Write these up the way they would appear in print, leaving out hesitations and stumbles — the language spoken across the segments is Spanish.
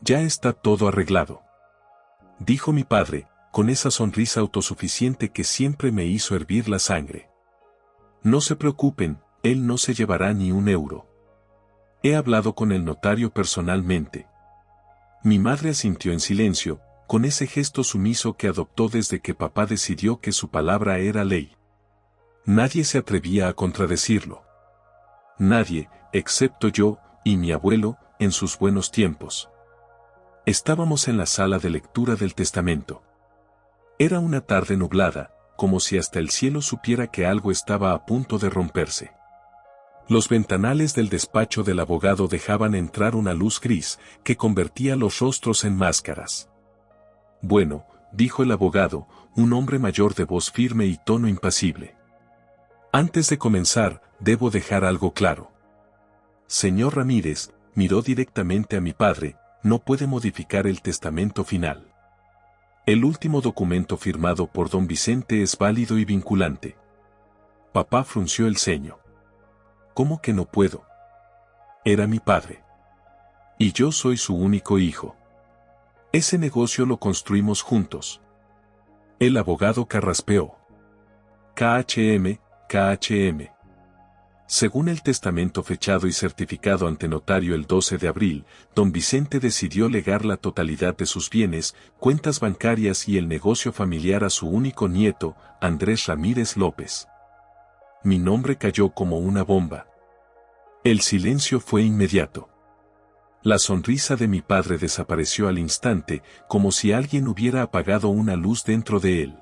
Ya está todo arreglado, dijo mi padre, con esa sonrisa autosuficiente que siempre me hizo hervir la sangre. No se preocupen, él no se llevará ni un euro. He hablado con el notario personalmente. Mi madre asintió en silencio, con ese gesto sumiso que adoptó desde que papá decidió que su palabra era ley. Nadie se atrevía a contradecirlo. Nadie, excepto yo y mi abuelo, en sus buenos tiempos. Estábamos en la sala de lectura del testamento. Era una tarde nublada, como si hasta el cielo supiera que algo estaba a punto de romperse. Los ventanales del despacho del abogado dejaban entrar una luz gris que convertía los rostros en máscaras. Bueno, dijo el abogado, un hombre mayor de voz firme y tono impasible. Antes de comenzar, debo dejar algo claro. Señor Ramírez, miró directamente a mi padre, no puede modificar el testamento final. El último documento firmado por don Vicente es válido y vinculante. Papá frunció el ceño. ¿Cómo que no puedo? Era mi padre. Y yo soy su único hijo. Ese negocio lo construimos juntos. El abogado carraspeó. KHM. Según el testamento fechado y certificado ante notario el 12 de abril, don Vicente decidió legar la totalidad de sus bienes, cuentas bancarias y el negocio familiar a su único nieto, Andrés Ramírez López. Mi nombre cayó como una bomba. El silencio fue inmediato. La sonrisa de mi padre desapareció al instante, como si alguien hubiera apagado una luz dentro de él.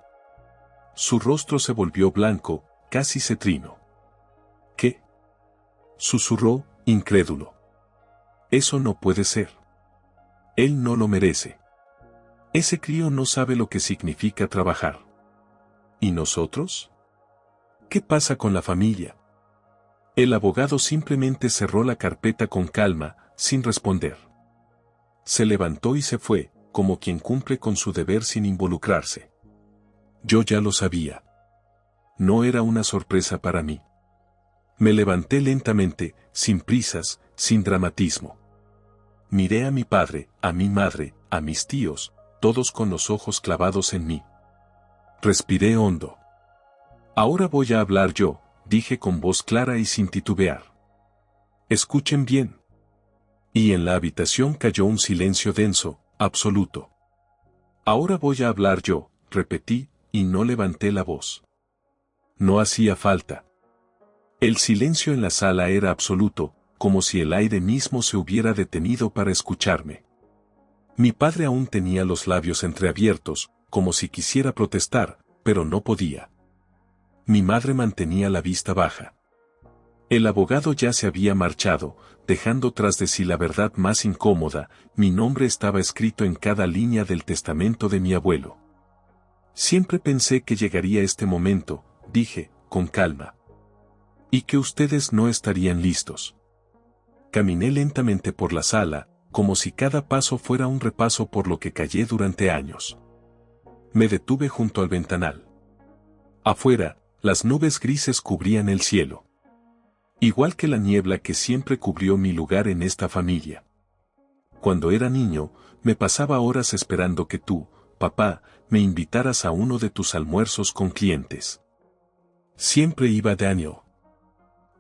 Su rostro se volvió blanco, casi cetrino. ¿Qué? Susurró, incrédulo. Eso no puede ser. Él no lo merece. Ese crío no sabe lo que significa trabajar. ¿Y nosotros? ¿Qué pasa con la familia? El abogado simplemente cerró la carpeta con calma, sin responder. Se levantó y se fue, como quien cumple con su deber sin involucrarse. Yo ya lo sabía. No era una sorpresa para mí. Me levanté lentamente, sin prisas, sin dramatismo. Miré a mi padre, a mi madre, a mis tíos, todos con los ojos clavados en mí. Respiré hondo. Ahora voy a hablar yo, dije con voz clara y sin titubear. Escuchen bien. Y en la habitación cayó un silencio denso, absoluto. Ahora voy a hablar yo, repetí, y no levanté la voz. No hacía falta. El silencio en la sala era absoluto, como si el aire mismo se hubiera detenido para escucharme. Mi padre aún tenía los labios entreabiertos, como si quisiera protestar, pero no podía. Mi madre mantenía la vista baja. El abogado ya se había marchado, dejando tras de sí la verdad más incómoda, mi nombre estaba escrito en cada línea del testamento de mi abuelo. Siempre pensé que llegaría este momento, dije, con calma. Y que ustedes no estarían listos. Caminé lentamente por la sala, como si cada paso fuera un repaso por lo que callé durante años. Me detuve junto al ventanal. Afuera, las nubes grises cubrían el cielo. Igual que la niebla que siempre cubrió mi lugar en esta familia. Cuando era niño, me pasaba horas esperando que tú, papá, me invitaras a uno de tus almuerzos con clientes. Siempre iba Daniel.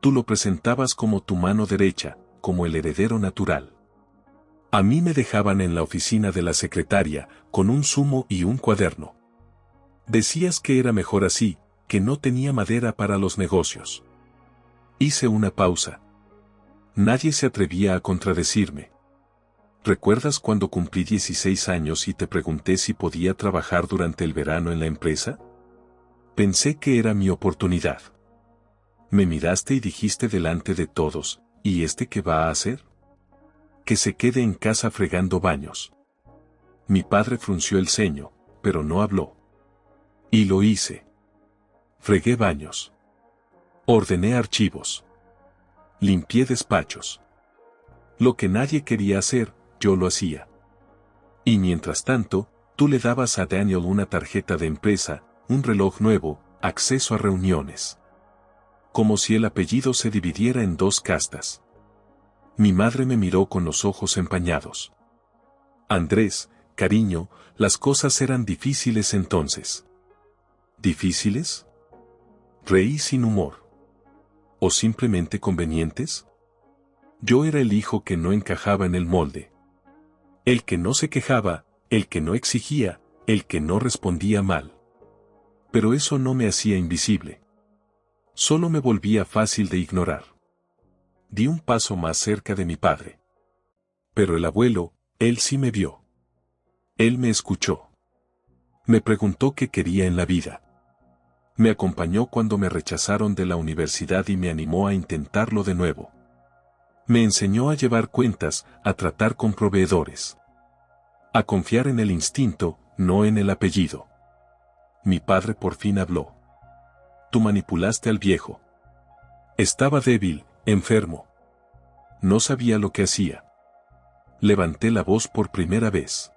Tú lo presentabas como tu mano derecha, como el heredero natural. A mí me dejaban en la oficina de la secretaria, con un zumo y un cuaderno. Decías que era mejor así, que no tenía madera para los negocios. Hice una pausa. Nadie se atrevía a contradecirme. ¿Recuerdas cuando cumplí 16 años y te pregunté si podía trabajar durante el verano en la empresa? Pensé que era mi oportunidad. Me miraste y dijiste delante de todos, ¿y este qué va a hacer? Que se quede en casa fregando baños. Mi padre frunció el ceño, pero no habló. Y lo hice. Fregué baños. Ordené archivos. Limpié despachos. Lo que nadie quería hacer, yo lo hacía. Y mientras tanto, tú le dabas a Daniel una tarjeta de empresa, un reloj nuevo, acceso a reuniones. Como si el apellido se dividiera en dos castas. Mi madre me miró con los ojos empañados. Andrés, cariño, las cosas eran difíciles entonces. ¿Difíciles? Reí sin humor. ¿O simplemente convenientes? Yo era el hijo que no encajaba en el molde. El que no se quejaba, el que no exigía, el que no respondía mal. Pero eso no me hacía invisible. Solo me volvía fácil de ignorar. Di un paso más cerca de mi padre. Pero el abuelo, él sí me vio. Él me escuchó. Me preguntó qué quería en la vida. Me acompañó cuando me rechazaron de la universidad y me animó a intentarlo de nuevo. Me enseñó a llevar cuentas, a tratar con proveedores. A confiar en el instinto, no en el apellido. Mi padre por fin habló. Tú manipulaste al viejo. Estaba débil, enfermo. No sabía lo que hacía. Levanté la voz por primera vez.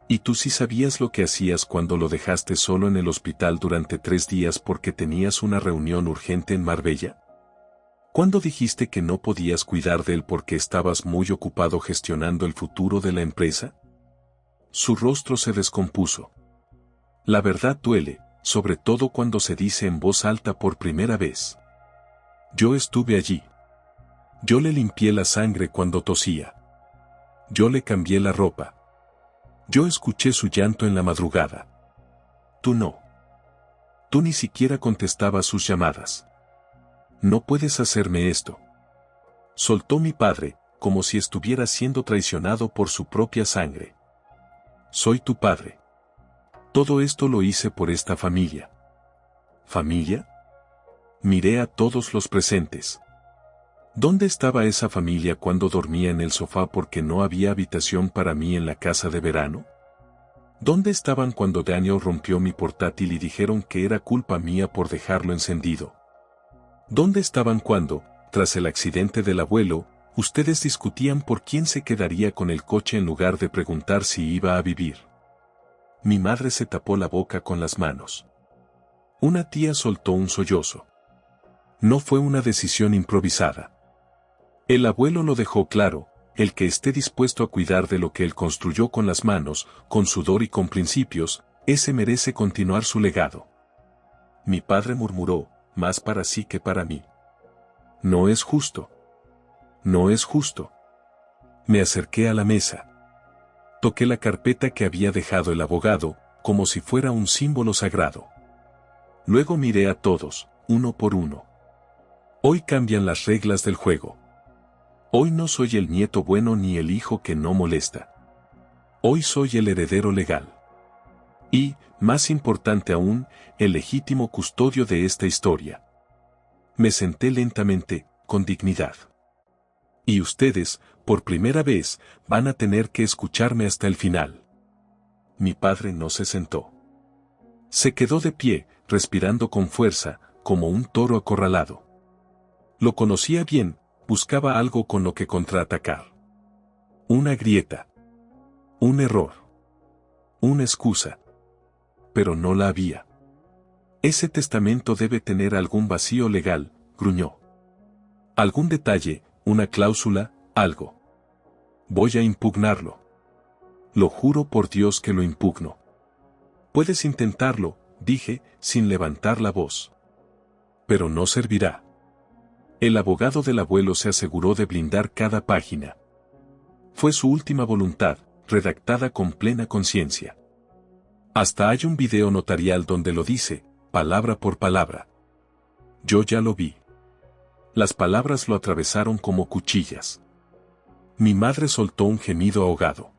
¿Y tú sí sabías lo que hacías cuando lo dejaste solo en el hospital durante 3 días porque tenías una reunión urgente en Marbella? ¿Cuándo dijiste que no podías cuidar de él porque estabas muy ocupado gestionando el futuro de la empresa? Su rostro se descompuso. La verdad duele, sobre todo cuando se dice en voz alta por primera vez. Yo estuve allí. Yo le limpié la sangre cuando tosía. Yo le cambié la ropa. Yo escuché su llanto en la madrugada. Tú no. Tú ni siquiera contestabas sus llamadas. No puedes hacerme esto. Soltó mi padre, como si estuviera siendo traicionado por su propia sangre. Soy tu padre. Todo esto lo hice por esta familia. ¿Familia? Miré a todos los presentes. ¿Dónde estaba esa familia cuando dormía en el sofá porque no había habitación para mí en la casa de verano? ¿Dónde estaban cuando Daniel rompió mi portátil y dijeron que era culpa mía por dejarlo encendido? ¿Dónde estaban cuando, tras el accidente del abuelo, ustedes discutían por quién se quedaría con el coche en lugar de preguntar si iba a vivir? Mi madre se tapó la boca con las manos. Una tía soltó un sollozo. No fue una decisión improvisada. El abuelo lo dejó claro, el que esté dispuesto a cuidar de lo que él construyó con las manos, con sudor y con principios, ese merece continuar su legado. Mi padre murmuró, más para sí que para mí. No es justo. No es justo. Me acerqué a la mesa. Toqué la carpeta que había dejado el abogado, como si fuera un símbolo sagrado. Luego miré a todos, uno por uno. Hoy cambian las reglas del juego. Hoy no soy el nieto bueno ni el hijo que no molesta. Hoy soy el heredero legal. Y, más importante aún, el legítimo custodio de esta historia. Me senté lentamente, con dignidad. Y ustedes, por primera vez, van a tener que escucharme hasta el final. Mi padre no se sentó. Se quedó de pie, respirando con fuerza, como un toro acorralado. Lo conocía bien, buscaba algo con lo que contraatacar. Una grieta. Un error. Una excusa. Pero no la había. Ese testamento debe tener algún vacío legal, gruñó. Algún detalle, una cláusula, algo. Voy a impugnarlo. Lo juro por Dios que lo impugno. Puedes intentarlo, dije, sin levantar la voz. Pero no servirá. El abogado del abuelo se aseguró de blindar cada página. Fue su última voluntad, redactada con plena conciencia. Hasta hay un video notarial donde lo dice, palabra por palabra. Yo ya lo vi. Las palabras lo atravesaron como cuchillas. Mi madre soltó un gemido ahogado.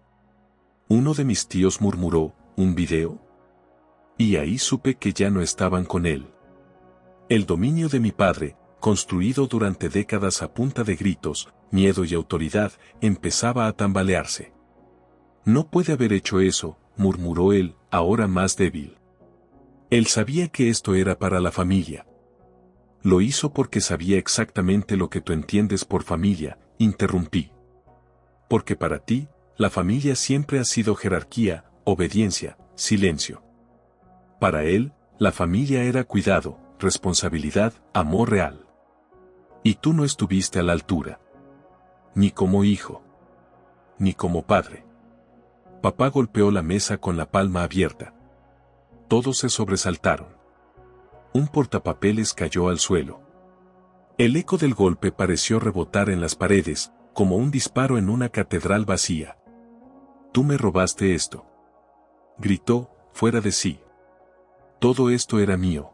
Uno de mis tíos murmuró, ¿un video? Y ahí supe que ya no estaban con él. El dominio de mi padre, construido durante décadas a punta de gritos, miedo y autoridad, empezaba a tambalearse. No puede haber hecho eso, murmuró él, ahora más débil. Él sabía que esto era para la familia. Lo hizo porque sabía exactamente lo que tú entiendes por familia, interrumpí. Porque para ti, la familia siempre ha sido jerarquía, obediencia, silencio. Para él, la familia era cuidado, responsabilidad, amor real. Y tú no estuviste a la altura. Ni como hijo. Ni como padre. Papá golpeó la mesa con la palma abierta. Todos se sobresaltaron. Un portapapeles cayó al suelo. El eco del golpe pareció rebotar en las paredes, como un disparo en una catedral vacía. «Tú me robaste esto», gritó, fuera de sí. «Todo esto era mío.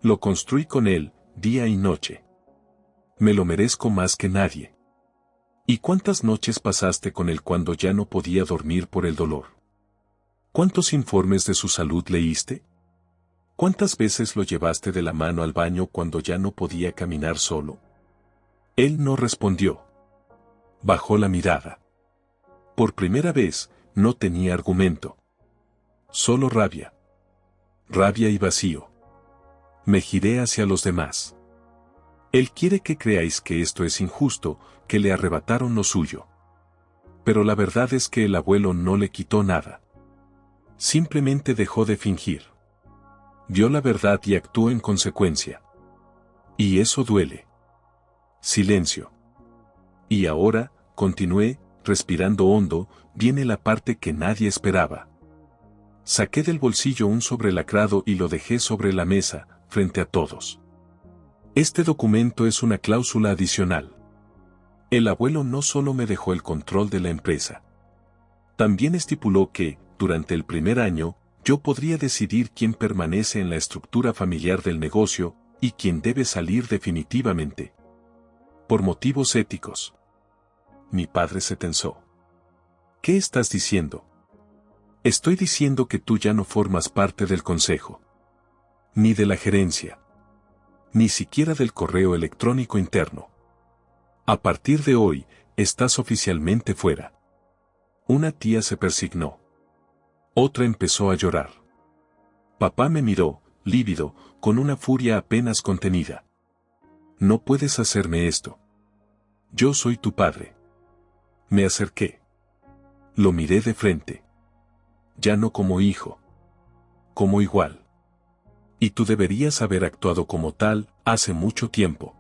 Lo construí con él, día y noche. Me lo merezco más que nadie». ¿Y cuántas noches pasaste con él cuando ya no podía dormir por el dolor? ¿Cuántos informes de su salud leíste? ¿Cuántas veces lo llevaste de la mano al baño cuando ya no podía caminar solo? Él no respondió. Bajó la mirada. Por primera vez, no tenía argumento. Solo rabia. Rabia y vacío. Me giré hacia los demás. Él quiere que creáis que esto es injusto, que le arrebataron lo suyo. Pero la verdad es que el abuelo no le quitó nada. Simplemente dejó de fingir. Vio la verdad y actuó en consecuencia. Y eso duele. Silencio. Y ahora, continué, respirando hondo, viene la parte que nadie esperaba. Saqué del bolsillo un sobrelacrado y lo dejé sobre la mesa, frente a todos. Este documento es una cláusula adicional. El abuelo no solo me dejó el control de la empresa. También estipuló que, durante el primer año, yo podría decidir quién permanece en la estructura familiar del negocio y quién debe salir definitivamente. Por motivos éticos. Mi padre se tensó. ¿Qué estás diciendo? Estoy diciendo que tú ya no formas parte del consejo. Ni de la gerencia. Ni siquiera del correo electrónico interno. A partir de hoy, estás oficialmente fuera. Una tía se persignó. Otra empezó a llorar. Papá me miró, lívido, con una furia apenas contenida. No puedes hacerme esto. Yo soy tu padre. Me acerqué. Lo miré de frente. Ya no como hijo. Como igual. Y tú deberías haber actuado como tal, hace mucho tiempo.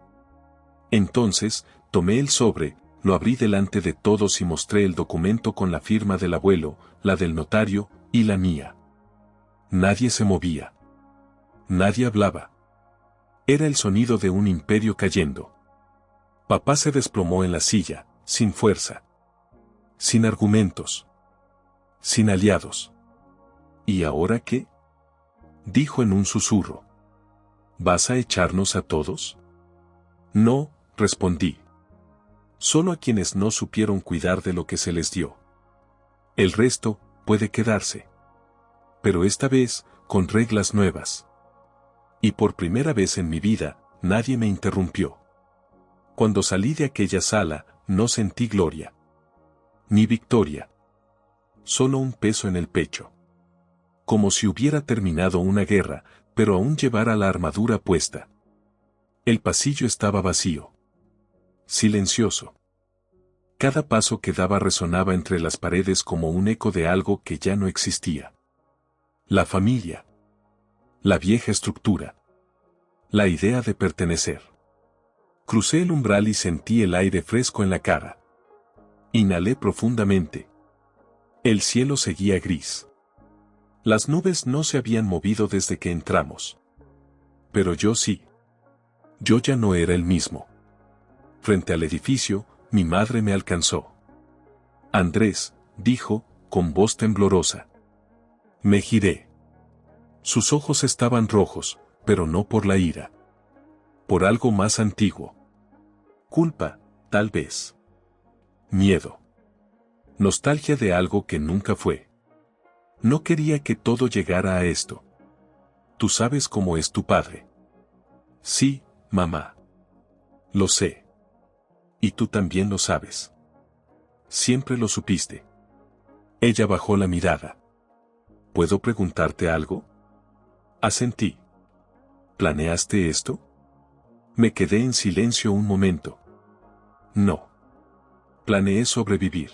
Entonces, tomé el sobre, lo abrí delante de todos y mostré el documento con la firma del abuelo, la del notario, y la mía. Nadie se movía. Nadie hablaba. Era el sonido de un imperio cayendo. Papá se desplomó en la silla, sin fuerza. Sin argumentos. Sin aliados. ¿Y ahora qué? Dijo en un susurro. ¿Vas a echarnos a todos? No, respondí. Solo a quienes no supieron cuidar de lo que se les dio. El resto puede quedarse. Pero esta vez, con reglas nuevas. Y por primera vez en mi vida, nadie me interrumpió. Cuando salí de aquella sala, no sentí gloria. Ni victoria. Solo un peso en el pecho. Como si hubiera terminado una guerra, pero aún llevara la armadura puesta. El pasillo estaba vacío. Silencioso. Cada paso que daba resonaba entre las paredes como un eco de algo que ya no existía. La familia. La vieja estructura. La idea de pertenecer. Crucé el umbral y sentí el aire fresco en la cara. Inhalé profundamente. El cielo seguía gris. Las nubes no se habían movido desde que entramos. Pero yo sí. Yo ya no era el mismo. Frente al edificio, mi madre me alcanzó. Andrés, dijo, con voz temblorosa. Me giré. Sus ojos estaban rojos, pero no por la ira. Por algo más antiguo. Culpa, tal vez. Miedo. Nostalgia de algo que nunca fue. No quería que todo llegara a esto. ¿Tú sabes cómo es tu padre? Sí, mamá. Lo sé. Y tú también lo sabes. Siempre lo supiste. Ella bajó la mirada. ¿Puedo preguntarte algo? Asentí. ¿Planeaste esto? Me quedé en silencio un momento. No. Planeé sobrevivir.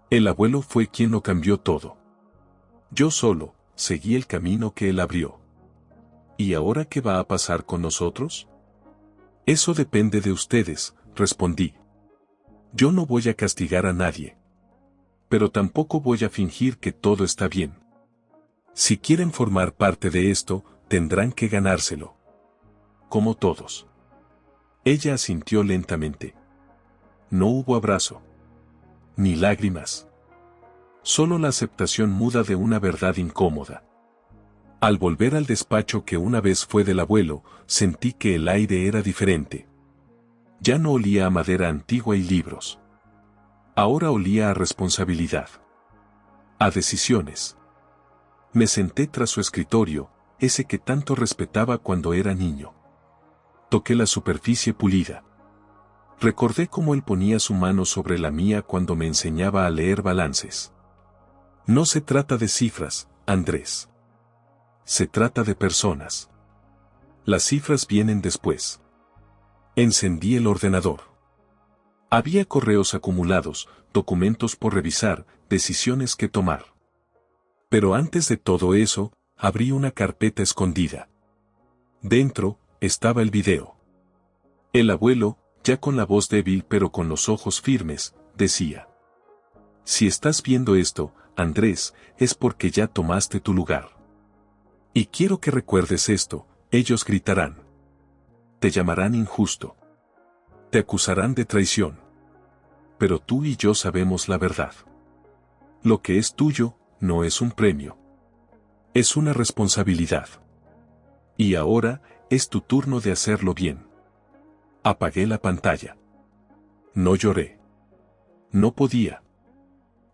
El abuelo fue quien lo cambió todo. Yo solo, seguí el camino que él abrió. ¿Y ahora qué va a pasar con nosotros? Eso depende de ustedes, respondí. Yo no voy a castigar a nadie. Pero tampoco voy a fingir que todo está bien. Si quieren formar parte de esto, tendrán que ganárselo. Como todos. Ella asintió lentamente. No hubo abrazo. Ni lágrimas. Solo la aceptación muda de una verdad incómoda. Al volver al despacho que una vez fue del abuelo, sentí que el aire era diferente. Ya no olía a madera antigua y libros. Ahora olía a responsabilidad. A decisiones. Me senté tras su escritorio, ese que tanto respetaba cuando era niño. Toqué la superficie pulida. Recordé cómo él ponía su mano sobre la mía cuando me enseñaba a leer balances. No se trata de cifras, Andrés. Se trata de personas. Las cifras vienen después. Encendí el ordenador. Había correos acumulados, documentos por revisar, decisiones que tomar. Pero antes de todo eso, abrí una carpeta escondida. Dentro, estaba el video. El abuelo, ya con la voz débil pero con los ojos firmes, decía: si estás viendo esto, Andrés, es porque ya tomaste tu lugar. Y quiero que recuerdes esto, ellos gritarán. Te llamarán injusto. Te acusarán de traición. Pero tú y yo sabemos la verdad. Lo que es tuyo, no es un premio. Es una responsabilidad. Y ahora, es tu turno de hacerlo bien. Apagué la pantalla. No lloré. No podía.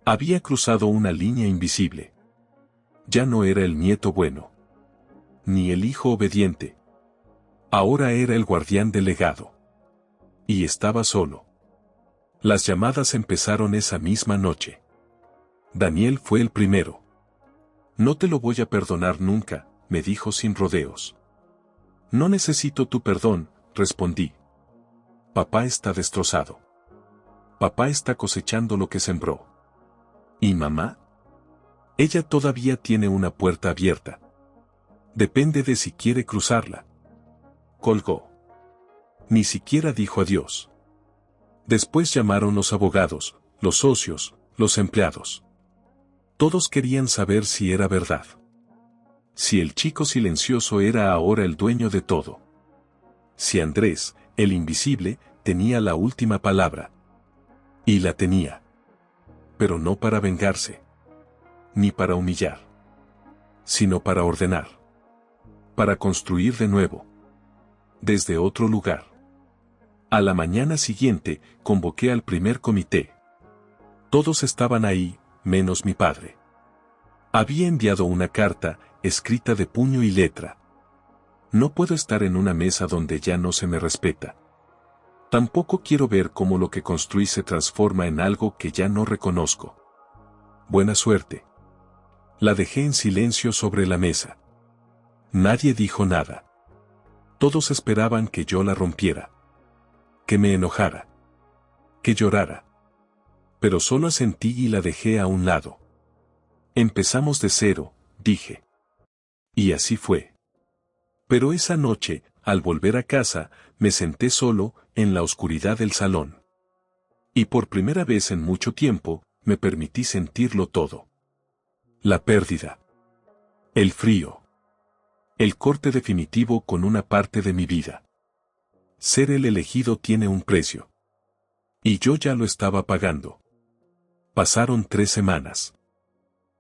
Había cruzado una línea invisible. Ya no era el nieto bueno. Ni el hijo obediente. Ahora era el guardián del legado. Y estaba solo. Las llamadas empezaron esa misma noche. Daniel fue el primero. No te lo voy a perdonar nunca, me dijo sin rodeos. No necesito tu perdón, respondí. Papá está destrozado. Papá está cosechando lo que sembró. ¿Y mamá? Ella todavía tiene una puerta abierta. Depende de si quiere cruzarla. Colgó. Ni siquiera dijo adiós. Después llamaron los abogados, los socios, los empleados. Todos querían saber si era verdad. Si el chico silencioso era ahora el dueño de todo. Si Andrés, el invisible, tenía la última palabra. Y la tenía. Pero no para vengarse. Ni para humillar. Sino para ordenar. Para construir de nuevo. Desde otro lugar. A la mañana siguiente, convoqué al primer comité. Todos estaban ahí, menos mi padre. Había enviado una carta, escrita de puño y letra. No puedo estar en una mesa donde ya no se me respeta. Tampoco quiero ver cómo lo que construí se transforma en algo que ya no reconozco. Buena suerte. La dejé en silencio sobre la mesa. Nadie dijo nada. Todos esperaban que yo la rompiera. Que me enojara. Que llorara. Pero solo asentí y la dejé a un lado. Empezamos de cero, dije. Y así fue. Pero esa noche, al volver a casa, me senté solo, en la oscuridad del salón. Y por primera vez en mucho tiempo, me permití sentirlo todo. La pérdida. El frío. El corte definitivo con una parte de mi vida. Ser el elegido tiene un precio. Y yo ya lo estaba pagando. Pasaron 3 semanas.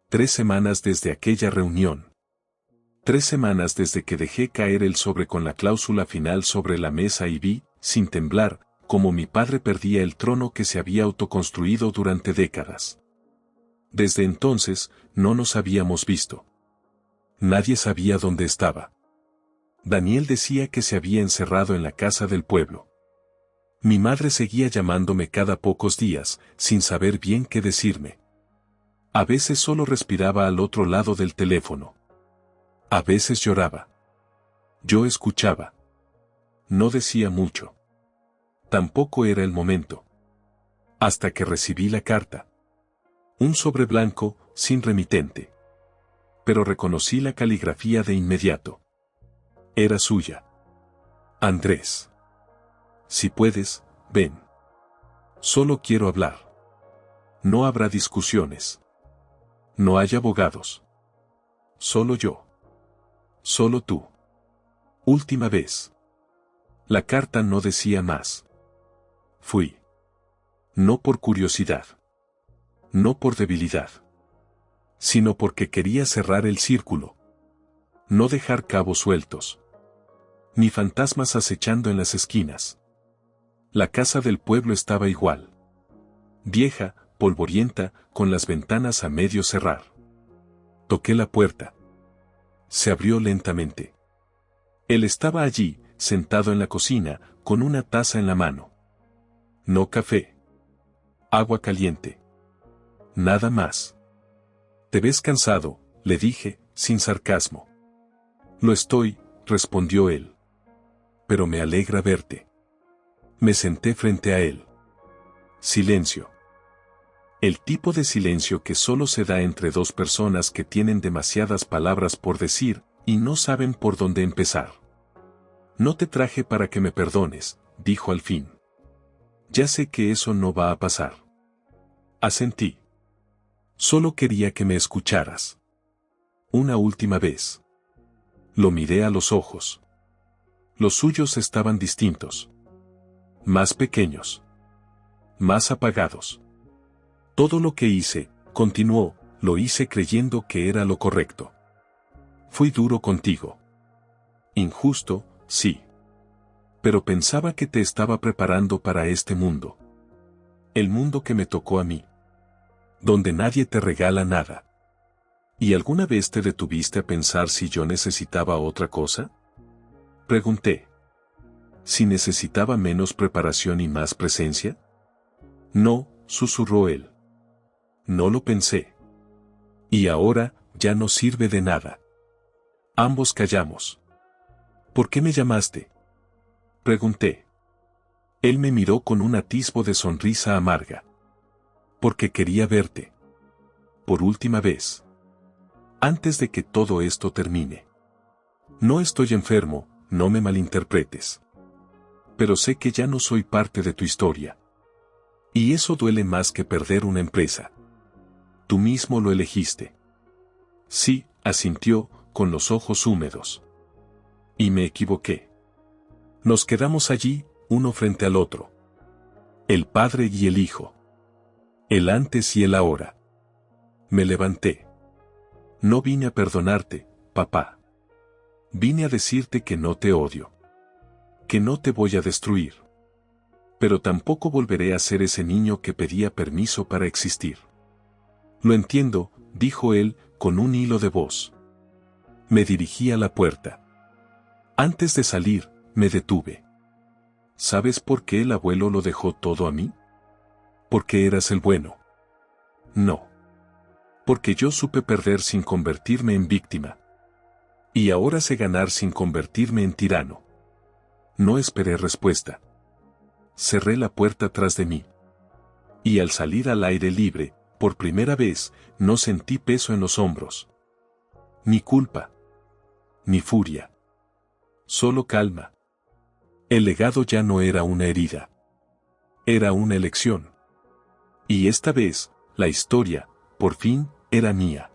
3 semanas desde aquella reunión. 3 semanas desde que dejé caer el sobre con la cláusula final sobre la mesa y vi, sin temblar, cómo mi padre perdía el trono que se había autoconstruido durante décadas. Desde entonces, no nos habíamos visto. Nadie sabía dónde estaba. Daniel decía que se había encerrado en la casa del pueblo. Mi madre seguía llamándome cada pocos días, sin saber bien qué decirme. A veces solo respiraba al otro lado del teléfono. A veces lloraba. Yo escuchaba. No decía mucho. Tampoco era el momento. Hasta que recibí la carta. Un sobre blanco, sin remitente. Pero reconocí la caligrafía de inmediato. Era suya. Andrés. Si puedes, ven. Solo quiero hablar. No habrá discusiones. No hay abogados. Solo yo. Solo tú. Última vez. La carta no decía más. Fui. No por curiosidad. No por debilidad. Sino porque quería cerrar el círculo. No dejar cabos sueltos. Ni fantasmas acechando en las esquinas. La casa del pueblo estaba igual. Vieja, polvorienta, con las ventanas a medio cerrar. Toqué la puerta. Se abrió lentamente. Él estaba allí, sentado en la cocina, con una taza en la mano. No café. Agua caliente. Nada más. «Te ves cansado», le dije, sin sarcasmo. «Lo estoy», respondió él. «Pero me alegra verte». Me senté frente a él. Silencio. El tipo de silencio que solo se da entre dos personas que tienen demasiadas palabras por decir, y no saben por dónde empezar. «No te traje para que me perdones», dijo al fin. «Ya sé que eso no va a pasar». Asentí. «Solo quería que me escucharas. Una última vez». Lo miré a los ojos. Los suyos estaban distintos. Más pequeños. Más apagados. «Todo lo que hice», continuó, «lo hice creyendo que era lo correcto. Fui duro contigo. Injusto, sí. Pero pensaba que te estaba preparando para este mundo. El mundo que me tocó a mí. Donde nadie te regala nada. ¿Y alguna vez te detuviste a pensar si yo necesitaba otra cosa?», pregunté. «¿Si necesitaba menos preparación y más presencia?». «No», susurró él. «No lo pensé. Y ahora, ya no sirve de nada». Ambos callamos. «¿Por qué me llamaste?», pregunté. Él me miró con un atisbo de sonrisa amarga. «Porque quería verte. Por última vez. Antes de que todo esto termine. No estoy enfermo, no me malinterpretes. Pero sé que ya no soy parte de tu historia. Y eso duele más que perder una empresa. Tú mismo lo elegiste». «Sí», asintió, con los ojos húmedos. «Y me equivoqué». Nos quedamos allí, uno frente al otro. El padre y el hijo. El antes y el ahora. Me levanté. «No vine a perdonarte, papá. Vine a decirte que no te odio. Que no te voy a destruir. Pero tampoco volveré a ser ese niño que pedía permiso para existir». «Lo entiendo», dijo él, con un hilo de voz. Me dirigí a la puerta. Antes de salir, me detuve. «¿Sabes por qué el abuelo lo dejó todo a mí? Porque eras el bueno». «No. Porque yo supe perder sin convertirme en víctima. Y ahora sé ganar sin convertirme en tirano». No esperé respuesta. Cerré la puerta tras de mí. Y al salir al aire libre, por primera vez, no sentí peso en los hombros. Ni culpa. Ni furia. Solo calma. El legado ya no era una herida. Era una elección. Y esta vez, la historia, por fin, era mía.